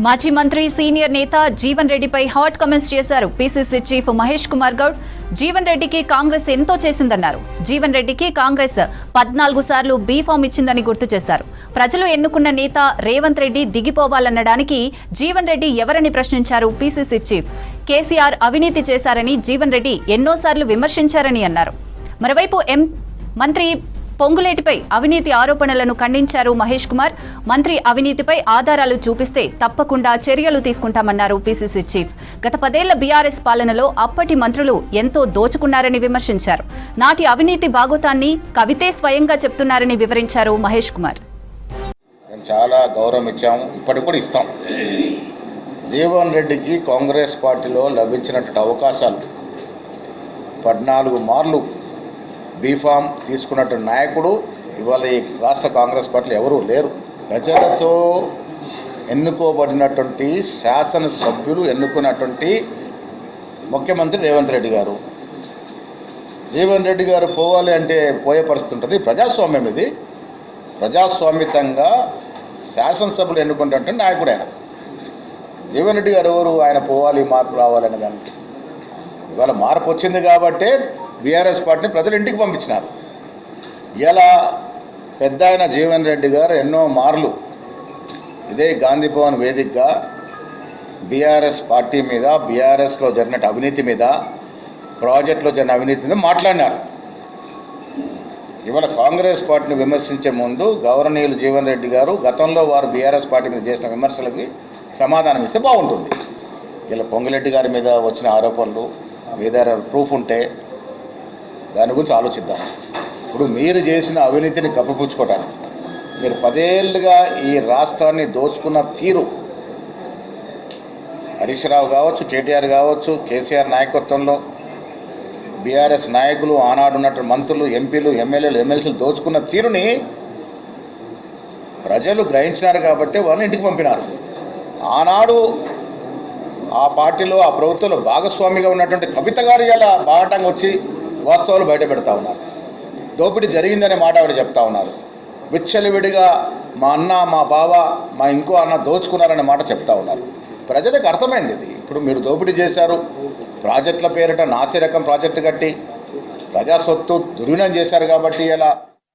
మాజీ మంత్రి సీనియర్ నేత జీవన్ రెడ్డిపై హాట్ కామెంట్స్ చేశారు పీసీసీ చీఫ్ మహేష్ కుమార్ గౌడ్. జీవన్ రెడ్డికి కాంగ్రెస్ ఎంతో చేసిందన్నారు. జీవన్ రెడ్డికి కాంగ్రెస్ 14 సార్లు బీఫామ్ ఇచ్చిందని గుర్తు చేశారు. ప్రజలు ఎన్నుకున్న నేత రేవంత్ రెడ్డి దిగిపోవాలనడానికి జీవన్ రెడ్డి ఎవరని ప్రశ్నించారు పీసీసీ చీఫ్. కేసీఆర్ అవినీతి చేశారని జీవన్ రెడ్డి ఎన్నోసార్లు విమర్శించారని అన్నారు. మరోవైపు మంత్రి పొంగులేటిపై అవినీతి ఆరోపణలను ఖండించారు మహేష్ కుమార్. మంత్రి అవినీతిపై ఆధారాలు చూపిస్తే తప్పకుండా చర్యలు తీసుకుంటామన్నారు పీసీసీ చీఫ్. గత 10 ఏళ్ల బీఆర్ఎస్ పాలనలో అప్పటి మంత్రులు ఎంతో దోచుకున్నారని విమర్శించారు. నాటి అవినీతి బాగోతాన్ని కవితే స్వయంగా చెప్తున్నారని వివరించారు మహేష్ కుమార్. చాలా గౌరవం ఇచ్చాము, ఇప్పటికి కూడా ఇస్తాం. జీవన్ రెడ్డికి కాంగ్రెస్ పార్టీలో లభించినటువంటి అవకాశాలు 14 మార్లు బీఫామ్ తీసుకున్నటువంటి నాయకుడు ఇవాళ ఈ రాష్ట్ర కాంగ్రెస్ పార్టీలో ఎవరూ లేరు. ప్రజలతో ఎన్నుకోబడినటువంటి శాసనసభ్యులు ఎన్నుకున్నటువంటి ముఖ్యమంత్రి రేవంత్ రెడ్డి గారు. జీవన్ రెడ్డి గారు పోవాలి అంటే పోయే పరిస్థితి ఉంటుంది. ప్రజాస్వామ్యం ఇది. ప్రజాస్వామ్యతంగా శాసనసభ్యులు ఎన్నుకున్నటువంటి నాయకుడు ఆయన. జీవన్ రెడ్డి గారు ఎవరు? ఆయన పోవాలి, మార్పు రావాలనే దానికి. ఇవాళ మార్పు వచ్చింది కాబట్టే బీఆర్ఎస్ పార్టీని ప్రజలు ఇంటికి పంపించినారు. ఇలా పెద్ద ఆయన జీవన్ రెడ్డి గారు ఎన్నో మార్లు ఇదే గాంధీ భవన్ వేదికగా బీఆర్ఎస్ పార్టీ మీద, బీఆర్ఎస్లో జరిగిన అవినీతి మీద, ప్రాజెక్టులో జరిగిన అవినీతి మీద మాట్లాడినారు. ఇవాళ కాంగ్రెస్ పార్టీని విమర్శించే ముందు గౌరవనీయులు జీవన్ రెడ్డి గారు గతంలో వారు బీఆర్ఎస్ పార్టీ మీద చేసిన విమర్శలకి సమాధానం ఇస్తే బాగుంటుంది. ఇలా పొంగులెడ్డి గారి మీద వచ్చిన ఆరోపణలు మీద ప్రూఫ్ ఉంటే దాని గురించి ఆలోచిద్దాం. ఇప్పుడు మీరు చేసిన అవినీతిని కప్పిపుచ్చుకోవడానికి మీరు 10 ఏళ్ళుగా ఈ రాష్ట్రాన్ని దోచుకున్న తీరు, హరీష్ రావు కావచ్చు, కేటీఆర్ కావచ్చు, కేసీఆర్ నాయకత్వంలో బీఆర్ఎస్ నాయకులు, ఆనాడు ఉన్నటువంటి మంత్రులు, ఎంపీలు, ఎమ్మెల్యేలు, ఎమ్మెల్సీలు దోచుకున్న తీరుని ప్రజలు గ్రహించినారు కాబట్టి వాళ్ళని ఇంటికి పంపినారు. ఆనాడు ఆ పార్టీలో, ఆ ప్రభుత్వంలో భాగస్వామిగా ఉన్నటువంటి కవిత గారు ఇలా బాగటంగా వచ్చి వాస్తవాలు బయట పెడతా ఉన్నారు. దోపిడీ జరిగిందనే మాట ఆవిడ చెప్తా ఉన్నారు. విచ్చలవిడిగా మా అన్న, మా బావ, మా ఇంకో అన్న దోచుకున్నారనే మాట చెప్తా ఉన్నారు. ప్రజలకు అర్థమైంది ఇది. ఇప్పుడు మీరు దోపిడీ చేశారు, ప్రాజెక్టుల పేరిట నాసి రకం ప్రాజెక్టు కట్టి ప్రజా సొత్తు దుర్వినియోగం చేశారు కాబట్టి ఇలా